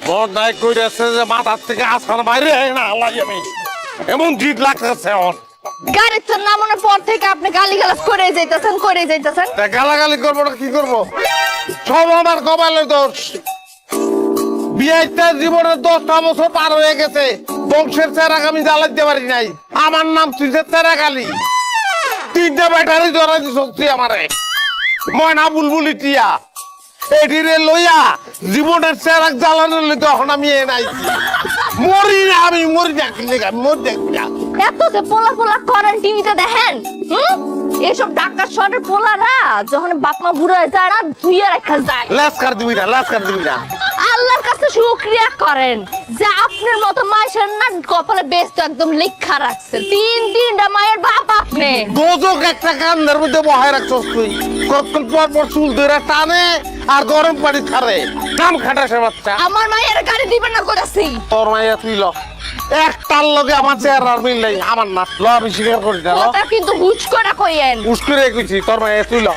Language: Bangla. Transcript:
বড়াই কইরাছে যে মাথার থেকে আসার বাইরে না আলাই আমি এমন জিদ লাগতেছে আমার। গাড়িতে নামানোর পর থেকে আপনি গালিগালাজ করে যাইতেছেন। তা গালাগালি করবো না কি করবো? সব আমার কপালের দোষ। বিয়েটা জীবনের 10টা বছর পার হয়ে গেছে, বংশের চেরাগ আমি জ্বালাইতে পারি নাই। আমার নাম তুইছে চেরাগালি। 3টা ব্যাটারি ধরা দিছ তুই আমারে, ময়না বুলবুলি টিয়া। এটিরে লইয়া জীবনের চেরাগ জ্বালানোর লই তখন আমি এ নাই মরি না, আমি মরি না। এত যে পোলা করেন টিভিতে দেখেন, এসব ডাক্তার শহরের পোলারা যখন বাপ মা বুড়ো হয়ে যায় না, ধুইয়া রাখা যায়। লাস্কার দিবি না। আল্লাহর কাছে শুকরিয়া করেন যে আপনার মতো মায়ের না কপালে বেস্ট একদম লেখা রাখছে। 3টা মায়ের বাপ আপনি। দোজক একটা কান্দের মধ্যে বহায় রাখছস তুই। কতক্ষণ পর চুল ধরে টানে আর গরম পানি ছাড়ে। কাম খাটাসে বাচ্চা। আমার মায়ের গাড়ি দিবেন না করেছি। তোর মাইয়া তুই ল। একটার লগে আমার চেহারার মিল নাই, আমার না। ল আমি স্বীকার করি না। কথা কিন্তু হুচ করে কইেন। উস্কুরে কইছি তোর মাইয়া তুই ল।